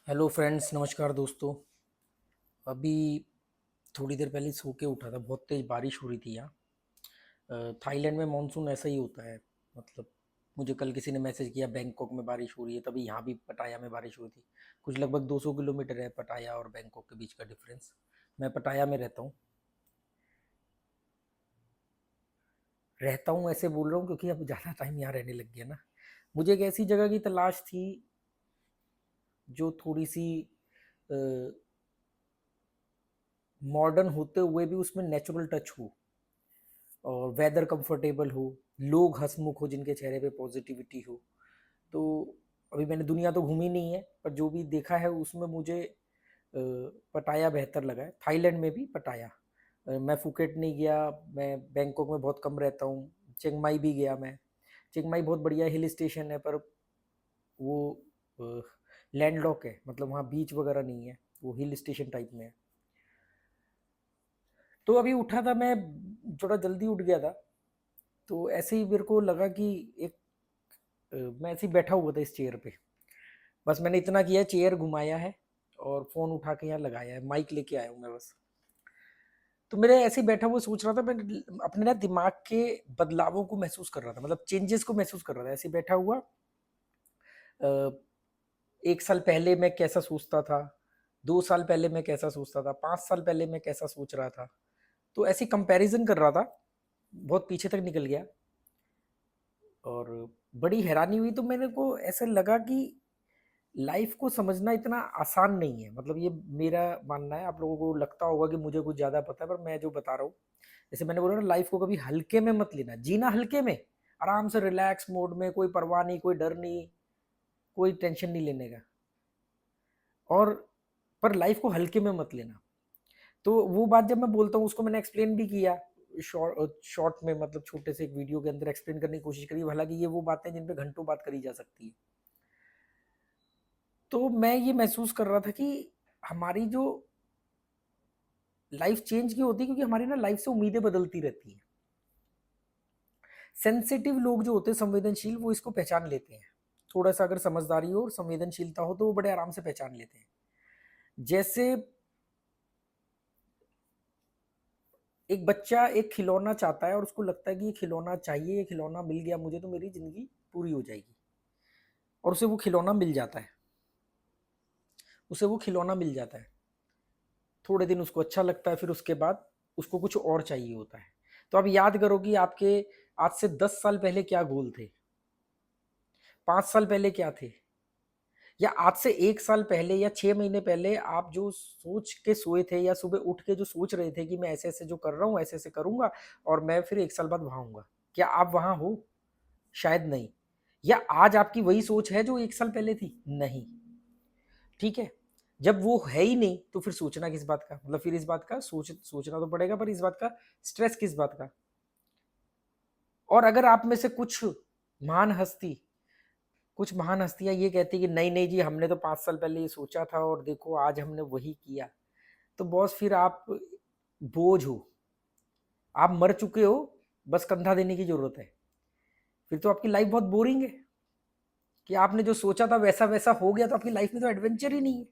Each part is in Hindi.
हेलो फ्रेंड्स, नमस्कार दोस्तों। अभी थोड़ी देर पहले सो के उठा था। बहुत तेज़ बारिश हो रही थी यहाँ। थाईलैंड में मानसून ऐसा ही होता है। मतलब मुझे कल किसी ने मैसेज किया बैंकॉक में बारिश हो रही है, तभी यहाँ भी पटाया में बारिश हुई थी। कुछ लगभग 200 किलोमीटर है पटाया और बैंकॉक के बीच का डिफरेंस। मैं पटाया में रहता हूँ ऐसे बोल रहा हूँ क्योंकि अब ज़्यादा टाइम यहाँ रहने लग गया ना। मुझे एक ऐसी जगह की तलाश थी जो थोड़ी सी मॉडर्न होते हुए भी उसमें नेचुरल टच हो और वेदर कंफर्टेबल हो, लोग हंसमुख हो, जिनके चेहरे पे पॉजिटिविटी हो। तो अभी मैंने दुनिया तो घूमी नहीं है, पर जो भी देखा है उसमें मुझे पटाया बेहतर लगा है। थाईलैंड में भी पटाया। मैं फुकेट नहीं गया। मैं बैंकॉक में बहुत कम रहता हूँ। चिंग माई भी गया मैं। चिंग माई बहुत बढ़िया हिल स्टेशन है, पर वो लैंडलॉक है, मतलब वहाँ बीच वगैरह नहीं है, वो हिल स्टेशन टाइप में है। तो अभी उठा था मैं, थोड़ा जल्दी उठ गया था। तो ऐसे ही मेरे को लगा कि एक मैं ऐसे ही बैठा हुआ था इस चेयर पे। बस मैंने इतना किया, चेयर घुमाया है और फोन उठा के यहाँ लगाया है, माइक लेके आया हूँ मैं बस। तो मेरे ऐसे ही बैठा हुआ सोच रहा था, मैं अपने ना दिमाग के बदलावों को महसूस कर रहा था, मतलब चेंजेस को महसूस कर रहा था ऐसे ही बैठा हुआ। अ, 1 साल पहले मैं कैसा सोचता था, 2 साल पहले मैं कैसा सोचता था, 5 साल पहले मैं कैसा सोच रहा था। तो ऐसे कंपैरिजन कर रहा था, बहुत पीछे तक निकल गया। और बड़ी हैरानी हुई, तो मेरे को ऐसा लगा कि लाइफ को समझना इतना आसान नहीं है। मतलब ये मेरा मानना है, आप लोगों को लगता होगा कि मुझे कुछ ज़्यादा पता है, पर मैं जो बता रहा हूँ, जैसे मैंने बोला ना, लाइफ को कभी हल्के में मत लेना, जीना हल्के में, आराम से रिलैक्स मोड में, कोई परवाह नहीं, कोई डर नहीं, कोई टेंशन नहीं लेने का। और पर लाइफ को हल्के में मत लेना। तो वो बात जब मैं बोलता हूँ उसको मैंने एक्सप्लेन भी किया शॉर्ट में, मतलब छोटे से एक वीडियो के अंदर एक्सप्लेन करने की कोशिश करी। हालांकि ये वो बातें जिन पे घंटों बात करी जा सकती है। तो मैं ये महसूस कर रहा था कि हमारी जो लाइफ चेंज क्यों होती है, क्योंकि हमारी ना लाइफ से उम्मीदें बदलती रहती हैं। सेंसिटिव लोग जो होते हैं, संवेदनशील, वो इसको पहचान लेते हैं। थोड़ा सा अगर समझदारी हो और संवेदनशीलता हो तो वो बड़े आराम से पहचान लेते हैं। जैसे एक बच्चा एक खिलौना चाहता है और उसको लगता है कि ये खिलौना चाहिए, ये खिलौना मिल गया मुझे तो मेरी जिंदगी पूरी हो जाएगी। और उसे वो खिलौना मिल जाता है। उसे वो खिलौना मिल जाता है। थोड़े दिन उसको अच्छा लगता है, फिर उसके बाद उसको कुछ और चाहिए होता है। तो आप याद करो कि आपके आज से 10 साल पहले क्या गोल थे, 5 साल पहले क्या थे, या आज से 1 साल पहले या 6 महीने पहले आप जो सोच के सोए थे, या सुबह उठ के जो सोच रहे थे कि मैं ऐसे ऐसे जो कर रहा हूँ ऐसे ऐसे करूंगा और मैं फिर 1 साल बाद वहां हूँ। क्या आप वहां हो? शायद नहीं। या आज आपकी वही सोच है जो 1 साल पहले थी? नहीं। ठीक है। जब वो है ही नहीं तो फिर सोचना किस बात का, मतलब फिर इस बात का सोचना तो पड़ेगा, पर इस बात का स्ट्रेस किस बात का। और अगर आप में से महान हस्ती कुछ महान हस्तियां ये कहती कि नहीं नहीं जी, हमने तो 5 साल पहले ये सोचा था और देखो आज हमने वही किया, तो बॉस फिर आप बोझ हो, आप मर चुके हो, बस कंधा देने की जरूरत है। फिर तो आपकी लाइफ बहुत बोरिंग है कि आपने जो सोचा था वैसा वैसा हो गया, तो आपकी लाइफ में तो एडवेंचर ही नहीं है।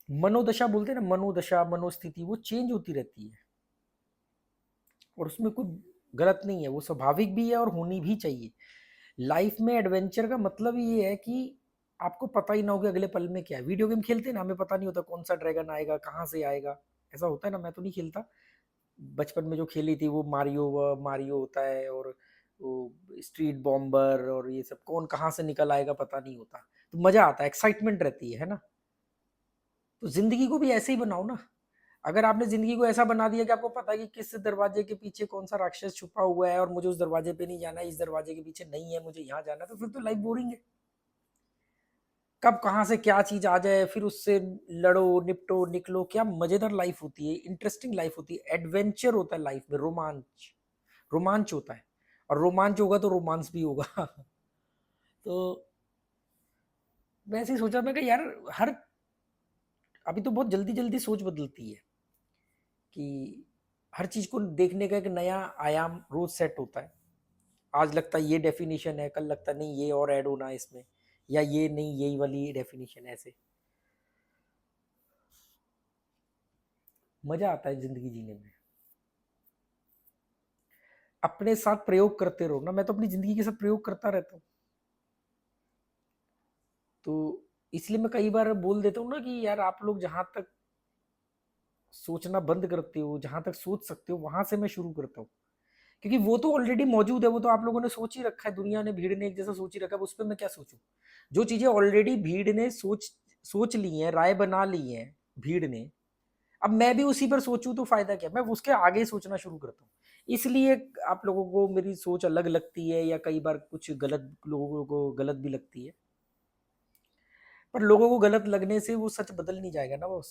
मनोदशा बोलते हैं ना, मनोदशा मनोस्थिति वो चेंज होती रहती है, और उसमें कोई गलत नहीं है, वो स्वाभाविक भी है और होनी भी चाहिए। लाइफ में एडवेंचर का मतलब ये है कि आपको पता ही ना हो कि अगले पल में क्या है। वीडियो गेम खेलते हैं ना, हमें पता नहीं होता कौन सा ड्रैगन आएगा, कहाँ से आएगा। ऐसा होता है ना, मैं तो नहीं खेलता। बचपन में जो खेली थी वो मारियो मारियो होता है, और वो स्ट्रीट बॉम्बर और ये सब, कौन कहाँ से निकल आएगा पता नहीं होता। तो मजा आता है, एक्साइटमेंट रहती है ना। तो जिंदगी को भी ऐसे ही बनाओ ना। अगर आपने जिंदगी को ऐसा बना दिया कि आपको पता है कि किस दरवाजे के पीछे कौन सा राक्षस छुपा हुआ है और मुझे उस दरवाजे पे नहीं जाना है, इस दरवाजे के पीछे नहीं है, मुझे यहाँ जाना है, तो फिर तो लाइफ बोरिंग है। कब कहाँ से क्या चीज आ जाए, फिर उससे लड़ो निपटो निकलो, क्या मजेदार लाइफ होती है, इंटरेस्टिंग लाइफ होती है, एडवेंचर होता है लाइफ में, रोमांच रोमांच होता है। और रोमांच होगा तो रोमांस भी होगा। तो मैं ऐसे ही सोचा, मैं कि यार, हर अभी तो बहुत जल्दी जल्दी सोच बदलती है कि हर चीज को देखने का एक नया आयाम रोज सेट होता है। आज लगता है ये डेफिनेशन है, कल लगता है नहीं ये और ऐड होना है इसमें, या ये नहीं, यही वाली डेफिनेशन ऐसे। मजा आता है जिंदगी जीने में। अपने साथ प्रयोग करते रहो ना, मैं तो अपनी जिंदगी के साथ प्रयोग करता रहता हूँ। तो इसलिए मैं कई बार बोल देता हूँ ना कि यार आप लोग जहां तक सोचना बंद करते हो, जहां तक सोच सकते हो वहां से मैं शुरू करता हूँ। क्योंकि वो तो ऑलरेडी मौजूद है, वो तो आप लोगों ने सोच ही रखा है, दुनिया ने, भीड़ ने एक जैसा सोच ही रखा है, उस पर मैं क्या सोचूं। जो चीजें ऑलरेडी भीड़ ने सोच सोच ली हैं, राय बना ली है भीड़ ने, अब मैं भी उसी पर सोचूं तो फायदा क्या, मैं उसके आगे सोचना शुरू करता हूँ। इसलिए आप लोगों को मेरी सोच अलग लगती है, या कई बार कुछ गलत, लोगों को गलत भी लगती है। पर लोगों को गलत लगने से वो सच बदल नहीं जाएगा ना बॉस।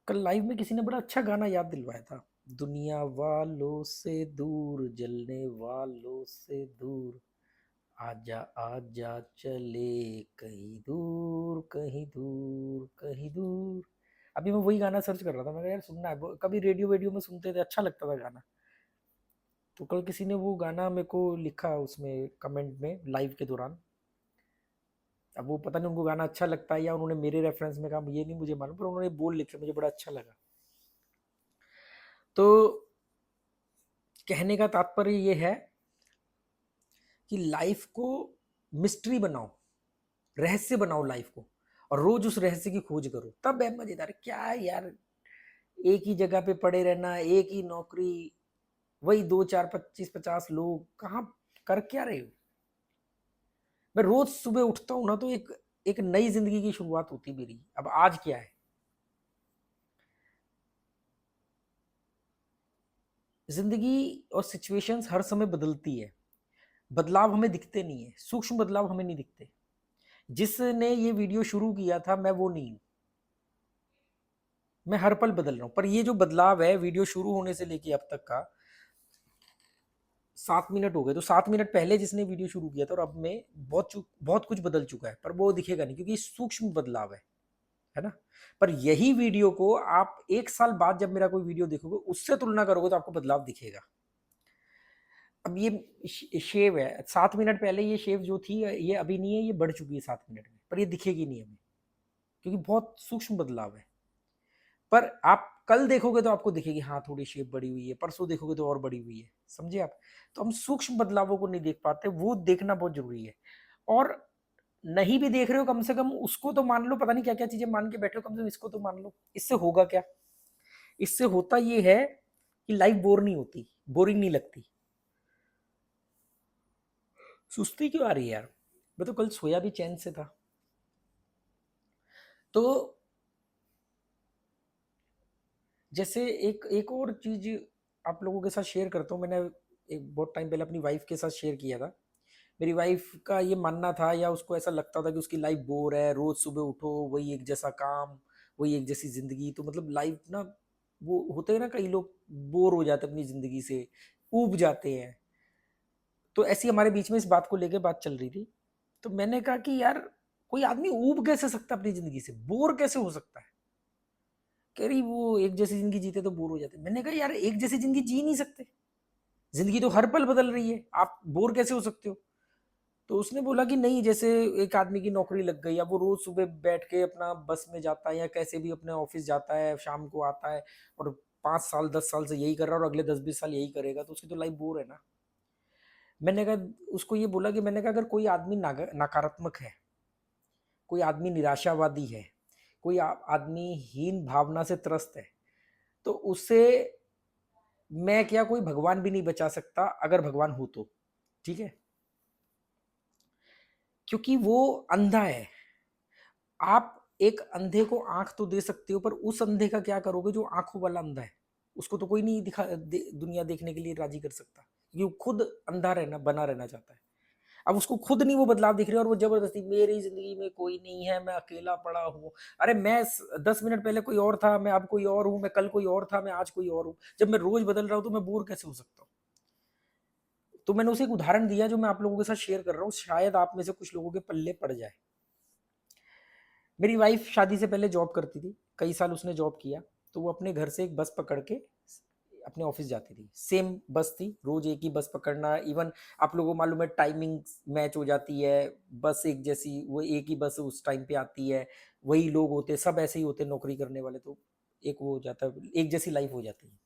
कल लाइव में किसी ने बड़ा अच्छा गाना याद दिलवाया था, दुनिया वालों से दूर, जलने वालों से दूर, आजा आजा चले कहीं दूर, कहीं दूर, कहीं दूर। अभी मैं वही गाना सर्च कर रहा था, मैं कहा यार सुनना है, कभी रेडियो वेडियो में सुनते थे, अच्छा लगता था गाना। तो कल किसी ने वो गाना मेरे को लिखा उसमें कमेंट में लाइव के दौरान। अब वो पता नहीं उनको गाना अच्छा लगता है या उन्होंने मेरे रेफरेंस में कहा, ये नहीं मुझे मालूम, पर उन्होंने बोल लिखे, मुझे बड़ा अच्छा लगा। तो कहने का तात्पर्य ये है कि लाइफ को मिस्ट्री बनाओ, रहस्य बनाओ लाइफ को, और रोज उस रहस्य की खोज करो, तब है मजेदार। क्या है यार, एक ही जगह पे पड़े रहना, एक ही नौकरी, वही 2 4 25 50 लोग, कहाँ कर क्या रहे हो। मैं रोज सुबह उठता हूँ ना, तो एक एक नई जिंदगी की शुरुआत होती मेरी। अब आज क्या है, जिंदगी और सिचुएशंस हर समय बदलती है, बदलाव हमें दिखते नहीं है, सूक्ष्म बदलाव हमें नहीं दिखते। जिसने ये वीडियो शुरू किया था मैं वो नहीं हूं, मैं हर पल बदल रहा हूं। पर ये जो बदलाव है वीडियो शुरू होने से लेके अब तक का, 7 मिनट हो गए, तो 7 मिनट पहले जिसने वीडियो शुरू किया था और अब में बहुत कुछ बदल चुका है, पर वो दिखेगा नहीं क्योंकि सूक्ष्म बदलाव है ना। पर यही वीडियो को आप 1 साल बाद जब मेरा कोई वीडियो देखोगे, उससे तुलना करोगे तो आपको बदलाव दिखेगा। अब ये शेव है, 7 मिनट पहले ये शेव जो थी, ये अभी नहीं है, ये बढ़ चुकी है 7 मिनट में, पर ये दिखेगी नहीं हमें, क्योंकि बहुत सूक्ष्म बदलाव है। पर आप कल देखोगे तो आपको दिखेगी, हाँ थोड़ी शेप बढ़ी हुई है, परसों देखोगे तो और बढ़ी हुई है, समझे आप। तो हम सूक्ष्म बदलावों को नहीं देख पाते, वो देखना बहुत जरूरी है। और नहीं भी देख रहे हो, कम से कम उसको तो मान लो, पता नहीं क्या क्या चीजें मान के बैठे हो, कम से कम इसको तो मान लो। इससे होगा क्या, इससे होता ये है कि लाइफ बोर नहीं होती, बोरिंग नहीं लगती। सुस्ती क्यों आ रही है यार, मैं तो कल सोया भी चैन से था। तो जैसे एक एक और चीज आप लोगों के साथ शेयर करता हूँ, मैंने एक बहुत टाइम पहले अपनी वाइफ के साथ शेयर किया था। मेरी वाइफ का ये मानना था, या उसको ऐसा लगता था कि उसकी लाइफ बोर है, रोज सुबह उठो वही एक जैसा काम, वही एक जैसी जिंदगी, तो मतलब लाइफ ना, वो होते हैं ना कई लोग, बोर हो जाते हैं अपनी जिंदगी से, ऊब जाते हैं। तो ऐसी हमारे बीच में इस बात को लेकर बात चल रही थी। तो मैंने कहा कि यार, कोई आदमी ऊब कैसे सकता है अपनी जिंदगी से, बोर कैसे हो सकता है। कह रही वो एक जैसी जिंदगी जीते तो बोर हो जाते। मैंने कहा यार, एक जैसी जिंदगी जी नहीं सकते, जिंदगी तो हर पल बदल रही है, आप बोर कैसे हो सकते हो। तो उसने बोला कि नहीं, जैसे एक आदमी की नौकरी लग गई, अब वो रोज सुबह बैठ के अपना बस में जाता है या कैसे भी अपने ऑफिस जाता है, शाम को आता है, और 5 साल 10 साल से यही कर रहा है और अगले 10 20 साल यही करेगा, तो उसकी तो लाइफ बोर है ना। मैंने कहा, उसको ये बोला कि, मैंने कहा अगर कोई आदमी नकारात्मक है, कोई आदमी निराशावादी है, कोई आदमी हीन भावना से त्रस्त है, तो उससे मैं क्या, कोई भगवान भी नहीं बचा सकता, अगर भगवान हो तो, ठीक है, क्योंकि वो अंधा है। आप एक अंधे को आंख तो दे सकते हो, पर उस अंधे का क्या करोगे जो आंखों वाला अंधा है। उसको तो कोई नहीं दुनिया देखने के लिए राजी कर सकता, क्योंकि वो खुद अंधा रहना, बना रहना चाहता है। अब उसको खुद नहीं वो बदलाव दिख रहे, और वो जबरदस्ती, मेरी जिंदगी में कोई नहीं है, मैं अकेला पड़ा हूँ। अरे मैं 10 मिनट पहले कोई और था, मैं अब कोई और हूँ, मैं कल कोई और था, मैं आज कोई और हूँ। जब मैं रोज बदल रहा हूँ तो मैं बोर कैसे हो सकता हूँ। तो मैंने उसे एक उदाहरण दिया जो मैं आप लोगों के साथ शेयर कर रहा हूँ, शायद आप में से कुछ लोगों के पल्ले पड़ जाए। मेरी वाइफ शादी से पहले जॉब करती थी, कई साल उसने जॉब किया। तो वो अपने घर से एक बस पकड़ के अपने ऑफिस जाती थी, सेम बस थी, रोज एक ही बस पकड़ना। इवन आप लोगों को मालूम है टाइमिंग मैच हो जाती है, बस एक जैसी, वो एक ही बस उस टाइम पे आती है, वही लोग होते, सब ऐसे ही होते नौकरी करने वाले, तो एक वो हो जाता है, एक जैसी लाइफ हो जाती है।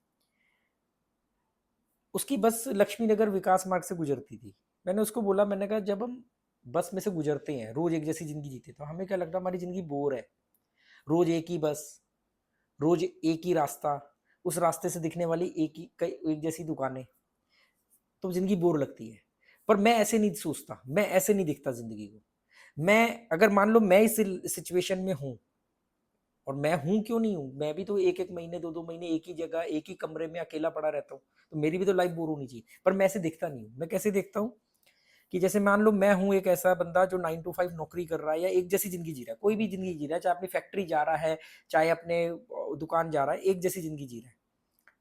उसकी बस लक्ष्मी नगर विकास मार्ग से गुजरती थी। मैंने उसको बोला, मैंने कहा जब हम बस में से गुजरते हैं, रोज एक जैसी जिंदगी जीते, तो हमें क्या लगता है हमारी जिंदगी बोर है, रोज एक ही बस, रोज एक ही रास्ता, उस रास्ते से दिखने वाली एक जैसी दुकानें, तो जिंदगी बोर लगती है। पर मैं ऐसे नहीं सोचता, मैं ऐसे नहीं दिखता जिंदगी को। मैं अगर मान लो मैं इस सिचुएशन में हूं, और मैं हूं क्यों नहीं हूं, मैं भी तो एक एक महीने, दो दो महीने एक ही जगह एक ही कमरे में अकेला पड़ा रहता हूँ, तो मेरी भी तो लाइफ बोर होनी चाहिए। पर मैं ऐसे दिखता नहीं हूँ। मैं कैसे देखता हूँ कि जैसे मान लो मैं हूं एक ऐसा बंदा जो 9 to 5 नौकरी कर रहा है, या एक जैसी जिंदगी जी रहा है, कोई भी जिंदगी जी रहा है, चाहे अपनी फैक्ट्री जा रहा है, चाहे अपने दुकान जा रहा है, एक जैसी जिंदगी जी रहा है।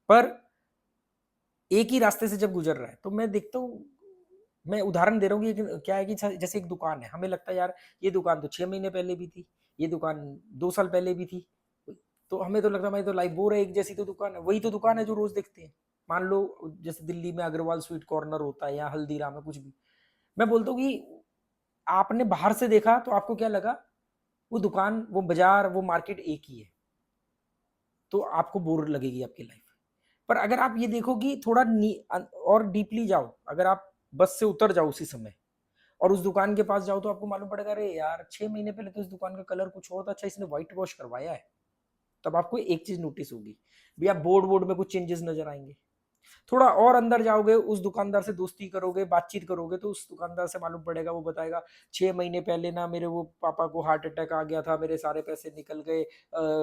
पर एक ही रास्ते से जब गुजर रहा है, तो मैं देखता हूँ, मैं उदाहरण दे रहा हूँ कि क्या है कि जैसे एक दुकान है, हमें लगता है यार ये दुकान तो 6 महीने पहले भी थी, ये दुकान 2 साल पहले भी थी, तो हमें तो लगता है भाई तो लाइफ बोर है, एक जैसी तो दुकान है, वही तो दुकान है जो रोज देखते हैं। मान लो जैसे दिल्ली में अग्रवाल स्वीट कॉर्नर होता है, या हल्दीराम है, कुछ भी। मैं बोलता हूँ कि आपने बाहर से देखा तो आपको क्या लगा, वो दुकान, वो बाजार, वो मार्केट एक ही है, तो आपको बोर लगेगी आपकी लाइफ। पर अगर आप ये देखो कि थोड़ा और डीपली जाओ, अगर आप बस से उतर जाओ उसी समय और उस दुकान के पास जाओ, तो आपको मालूम पड़ेगा अरे यार 6 महीने पहले तो इस दुकान का कलर कुछ और था, अच्छा इसने व्हाइट वॉश करवाया है। तब आपको एक चीज नोटिस होगी, भैया बोर्ड बोर्ड में कुछ चेंजेस नजर आएंगे। थोड़ा और अंदर जाओगे, उस दुकानदार से दोस्ती करोगे, बातचीत करोगे, तो उस दुकानदार से मालूम पड़ेगा, वो बताएगा 6 महीने पहले ना मेरे वो पापा को हार्ट अटैक आ गया था, मेरे सारे पैसे निकल गए,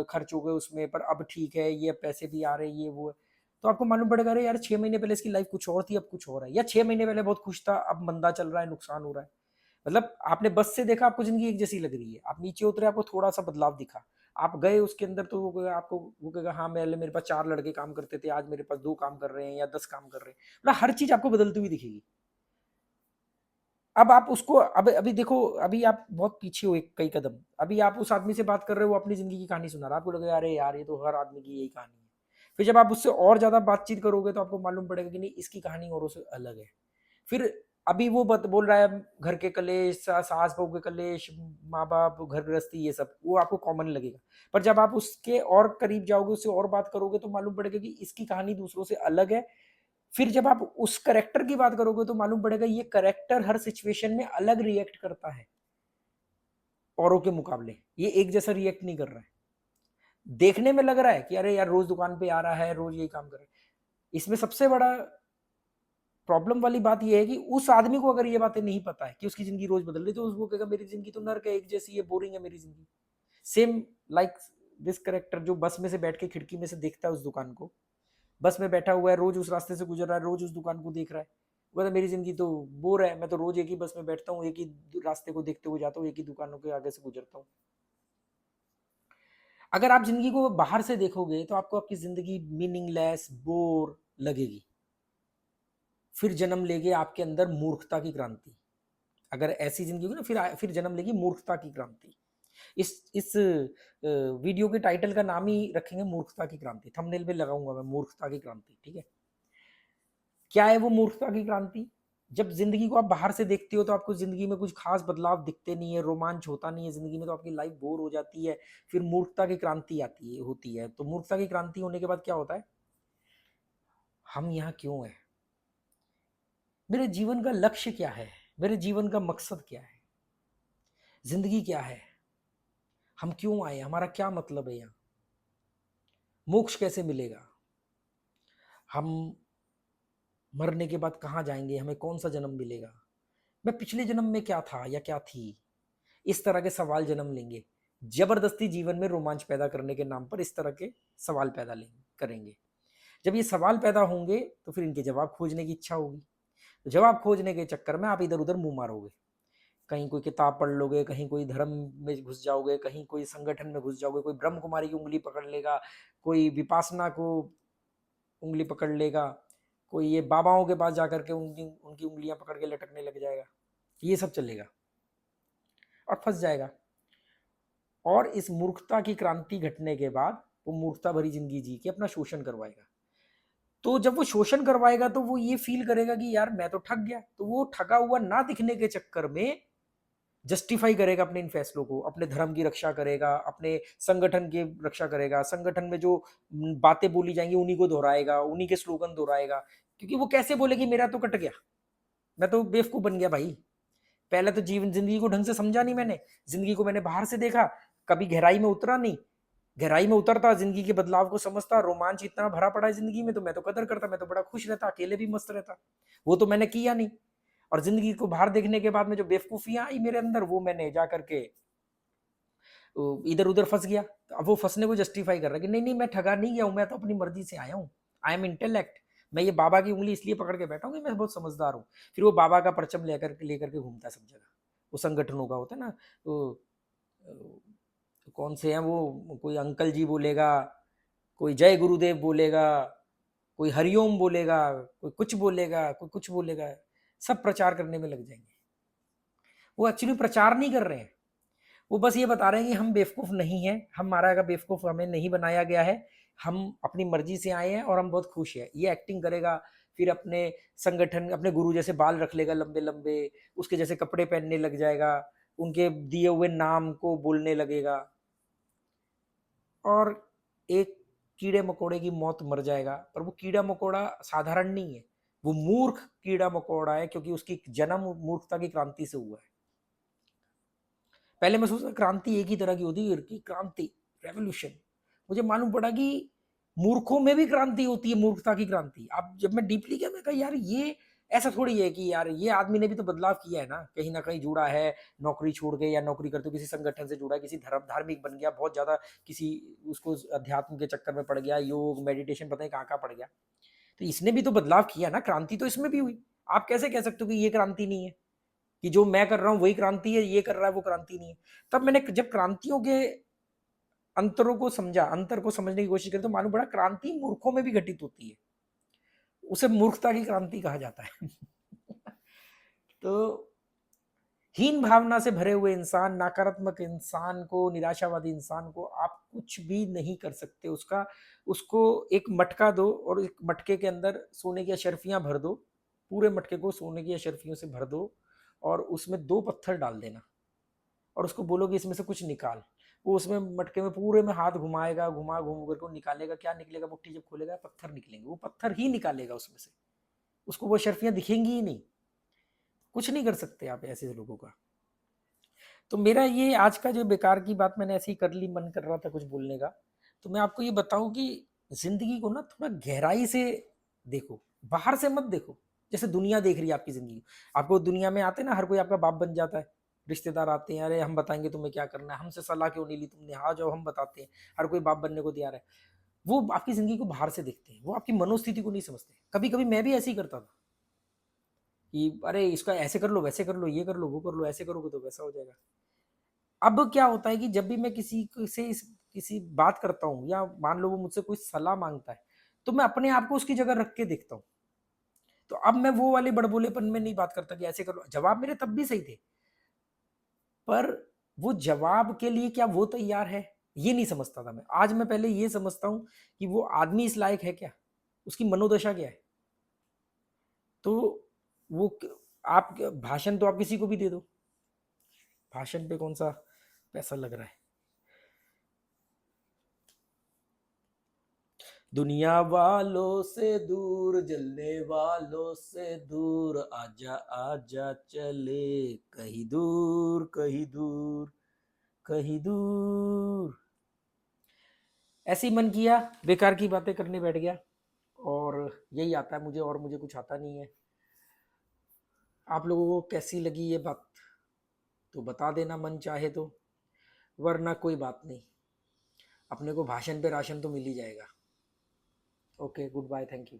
खर्च हो गए उसमें, पर अब ठीक है, ये पैसे भी आ रहे, ये वो है। तो आपको मालूम पड़ेगा अरे यार 6 महीने पहले इसकी लाइफ कुछ और थी, अब कुछ और है। या 6 महीने पहले बहुत खुश था, अब मंदा चल रहा है, नुकसान हो रहा है। मतलब आपने बस से देखा, आपको जिंदगी एक जैसी लग रही है, आप नीचे उतरे, आपको थोड़ा सा बदलाव दिखा, आप गए उसके अंदर, तो आपको वो कहेगा हाँ मेरे पास 4 लड़के काम करते थे, आज मेरे पास 2 काम कर रहे हैं, या 10 काम कर रहे हैं। मतलब हर चीज आपको बदलती हुई दिखेगी। अब आप उसको, अब अभी देखो, अभी आप बहुत पीछे हो एक कई कदम, अभी आप उस आदमी से बात कर रहे हो, वो अपनी जिंदगी की कहानी सुना रहा है, आपको लगेगा अरे यार ये तो हर आदमी की यही कहानी है। फिर जब आप उससे और ज्यादा बातचीत करोगे, तो आपको मालूम पड़ेगा कि नहीं, इसकी कहानी औरों से अलग है। फिर अभी वो बोल रहा है घर के कलेश, सास बहू के कलेश, माँ बाप, घर गृहस्थी, ये सब वो आपको कॉमन लगेगा। पर जब आप उसके और करीब जाओगे, उससे और बात करोगे, तो मालूम पड़ेगा कि इसकी कहानी दूसरों से अलग है। फिर जब आप उस करेक्टर की बात करोगे, तो मालूम पड़ेगा ये करेक्टर हर सिचुएशन में अलग रिएक्ट करता है औरों के मुकाबले, ये एक जैसा रिएक्ट नहीं कर रहा है। देखने में लग रहा है कि अरे यार रोज दुकान पे आ रहा है, रोज यही काम कर रहा है। इसमें सबसे बड़ा प्रॉब्लम वाली बात यह है कि उस आदमी को अगर ये बातें नहीं पता है कि उसकी जिंदगी रोज बदल रही, तो उसको कहेगा मेरी जिंदगी तो नर्क है, एक जैसी है, बोरिंग है मेरी जिंदगी। सेम लाइक दिस करेक्टर जो बस में से बैठ के खिड़की में से देखता है उस दुकान को, बस में बैठा हुआ है, रोज उस रास्ते से गुजर रहा है, रोज उस दुकान को देख रहा है, वो कहता मेरी जिंदगी तो बोर है, मैं तो रोज एक ही बस में बैठता हूँ, एक ही रास्ते को देखते हुए जाता हूँ, एक ही दुकानों के आगे से गुजरता हूँ। अगर आप जिंदगी को बाहर से देखोगे, तो आपको आपकी जिंदगी मीनिंगलेस, बोर लगेगी। फिर जन्म लेगी आपके अंदर मूर्खता की क्रांति। अगर ऐसी जिंदगी होगी ना, फिर जन्म लेगी मूर्खता की क्रांति। इस वीडियो के टाइटल का नाम ही रखेंगे मूर्खता की क्रांति, थंबनेल पे लगाऊंगा मैं मूर्खता की क्रांति, ठीक है। क्या है वो मूर्खता की क्रांति? जब जिंदगी को आप बाहर से देखते हो, तो आपको जिंदगी में कुछ खास बदलाव दिखते नहीं है, रोमांच होता नहीं है जिंदगी में, तो आपकी लाइफ बोर हो जाती है। फिर मूर्खता की क्रांति आती है, होती है। तो मूर्खता की क्रांति होने के बाद क्या होता है, हम यहाँ क्यों है, मेरे जीवन का लक्ष्य क्या है, मेरे जीवन का मकसद क्या है, जिंदगी क्या है, हम क्यों आए, हमारा क्या मतलब है यहाँ, मोक्ष कैसे मिलेगा, हम मरने के बाद कहाँ जाएंगे, हमें कौन सा जन्म मिलेगा, मैं पिछले जन्म में क्या था या क्या थी। इस तरह के सवाल जन्म लेंगे, जबरदस्ती जीवन में रोमांच पैदा करने के नाम पर इस तरह के सवाल पैदा लेंगे करेंगे। जब ये सवाल पैदा होंगे, तो फिर इनके जवाब खोजने की इच्छा होगी। तो जवाब खोजने के चक्कर में आप इधर उधर मुंह मारोगे, कहीं कोई किताब पढ़ लोगे, कहीं कोई धर्म में घुस जाओगे, कहीं कोई संगठन में घुस जाओगे, कोई ब्रह्म कुमारी की उंगली पकड़ लेगा, कोई विपासना को उंगली पकड़ लेगा, कोई ये बाबाओं के पास जाकर के उनकी उनकी उंगलियां पकड़ के लटकने लग जाएगा। ये सब चलेगा और फंस जाएगा। और इस मूर्खता की क्रांति घटने के बाद वो मूर्खता भरी जिंदगी जी के अपना शोषण करवाएगा। तो जब वो शोषण करवाएगा तो वो ये फील करेगा कि यार मैं तो ठग गया, तो वो ठगा हुआ ना दिखने के चक्कर में जस्टिफाई करेगा अपने इन फैसलों को, अपने धर्म की रक्षा करेगा, अपने संगठन की रक्षा करेगा, संगठन में जो बातें बोली जाएंगी उन्हीं को दोहराएगा, उन्हीं के स्लोगन दोहराएगा। क्योंकि वो कैसे बोले कि मेरा तो कट गया, मैं तो बेवकूफ बन गया भाई। पहले तो जीवन जिंदगी को ढंग से समझा नहीं मैंने, जिंदगी को मैंने बाहर से देखा, कभी गहराई में उतरा नहीं। गहराई में उतरता, जिंदगी के बदलाव को समझता, रोमांच इतना भरा पड़ा है जिंदगी में, तो मैं तो कदर करता, मैं तो बड़ा खुश रहता, अकेले भी मस्त रहता। वो तो मैंने किया नहीं। और जिंदगी को बाहर देखने के बाद में जो बेवकूफियां आई मेरे अंदर, वो मैंने जा करके इधर उधर फंस गया। तो अब वो फंसने को जस्टिफाई कर रहा है कि नहीं नहीं मैं ठगा नहीं गया हूं, मैं तो अपनी मर्जी से आया हूँ, आई एम इंटेलेक्ट। मैं ये बाबा की उंगली इसलिए पकड़ के बैठा हूँ कि मैं बहुत समझदार हूँ। फिर वो बाबा का परचम लेकर के घूमता है सब जगह। वो संगठनों का होता है ना, तो कौन से हैं वो, कोई अंकल जी बोलेगा, कोई जय गुरुदेव बोलेगा, कोई हरिओम बोलेगा, कोई कुछ बोलेगा, कोई कुछ बोलेगा, सब प्रचार करने में लग जाएंगे। वो एक्चुअली प्रचार नहीं कर रहे हैं, वो बस ये बता रहे हैं कि हम बेवकूफ नहीं हैं, हमारा का बेवकूफ हमें नहीं बनाया गया है, हम अपनी मर्जी से आए हैं और हम बहुत खुश हैं। ये एक्टिंग करेगा, फिर अपने संगठन, अपने गुरु जैसे बाल रख लेगा लंबे लंबे, उसके जैसे कपड़े पहनने लग जाएगा, उनके दिए हुए नाम को बोलने लगेगा, और एक कीड़े मकोड़े की मौत मर जाएगा। पर वो कीड़ा मकोड़ा साधारण नहीं है, वो मूर्ख कीड़ा मकोड़ा है, क्योंकि उसकी जन्म मूर्खता की क्रांति से हुआ है। पहले मैं सोचता क्रांति एक ही तरह की होती है, कि क्रांति, रेवोल्यूशन। मुझे मालूम पड़ा कि मूर्खों में भी क्रांति होती है, मूर्खता की क्रांति। अब जब मैं डीपली गया, मैं कहा यार ये ऐसा थोड़ी है कि यार ये आदमी ने भी तो बदलाव किया है ना कहीं जुड़ा है, नौकरी छोड़ के, या नौकरी करते किसी संगठन से जुड़ा है, किसी धर्म धार्मिक बन गया बहुत ज्यादा, किसी उसको अध्यात्म के चक्कर में पड़ गया, योग मेडिटेशन पता नहीं कहाँ कहाँ पड़ गया। तो इसने भी तो बदलाव किया ना, क्रांति तो इसमें भी हुई। आप कैसे कह सकते हो कि ये क्रांति नहीं है, कि जो मैं कर रहा हूं वही क्रांति है, ये कर रहा है वो क्रांति नहीं है। तब मैंने जब क्रांतियों के अंतरों को समझा, अंतर को समझने की कोशिश करी, तो मालूम पड़ा क्रांति मूर्खों में भी घटित होती है, उसे मूर्खता की क्रांति कहा जाता है। तो हीन भावना से भरे हुए इंसान, नकारात्मक इंसान को, निराशावादी इंसान को आप कुछ भी नहीं कर सकते। उसको एक मटका दो, और एक मटके के अंदर सोने की अशर्फियां भर दो, पूरे मटके को सोने की अशर्फियों से भर दो, और उसमें 2 पत्थर डाल देना, और उसको बोलो कि इसमें से कुछ निकाल। वो उसमें मटके में पूरे में हाथ घुमाएगा, घुमा घूम करके वो निकालेगा, क्या निकलेगा, मुट्ठी जब खोलेगा पत्थर निकलेंगे, वो पत्थर ही निकालेगा उसमें से, उसको वो शर्फियां दिखेंगी ही नहीं। कुछ नहीं कर सकते आप ऐसे लोगों का। तो मेरा ये आज का जो बेकार की बात मैंने ऐसे ही कर ली, मन कर रहा था कुछ बोलने का, तो मैं आपको ये बताऊं कि जिंदगी को ना थोड़ा गहराई से देखो, बाहर से मत देखो जैसे दुनिया देख रही है आपकी जिंदगी। आपको दुनिया में आते ना, हर कोई आपका बाप बन जाता है, रिश्तेदार आते हैं, अरे हम बताएंगे तुम्हें क्या करना है, हमसे सलाह क्यों नहीं ली तुमने, हाँ जाओ हम बताते हैं, हर कोई बाप बनने को तैयार है। वो आपकी जिंदगी को बाहर से देखते हैं, वो आपकी मनोस्थिति को नहीं समझते। कभी कभी मैं भी ऐसे ही करता था कि अरे इसका ऐसे कर लो, वैसे कर लो, ये कर लो, वो कर लो, ऐसे करोगे तो वैसा हो जाएगा। अब क्या होता है कि जब भी मैं किसी बात करता हूँ, या मान लो वो मुझसे कोई सलाह मांगता है, तो मैं अपने आप को उसकी जगह रख के देखता हूँ। तो अब मैं वो वाले बड़बोलेपन में नहीं बात करता कि ऐसे कर लो। जवाब मेरे तब भी सही थे, पर वो जवाब के लिए क्या वो तैयार है, ये नहीं समझता था मैं। आज मैं पहले ये समझता हूँ कि वो आदमी इस लायक है क्या, उसकी मनोदशा क्या है। तो वो आप भाषण तो आप किसी को भी दे दो, भाषण पे कौन सा पैसा लग रहा है। दुनिया वालों से दूर, जलने वालों से दूर, आजा आजा चले कहीं दूर, कहीं दूर, कहीं दूर। ऐसे ही मन किया, बेकार की बातें करने बैठ गया, और यही आता है मुझे, और मुझे कुछ आता नहीं है। आप लोगों को कैसी लगी ये बात तो बता देना मन चाहे तो, वरना कोई बात नहीं, अपने को भाषण पे राशन तो मिल ही जाएगा। Okay, goodbye, thank you.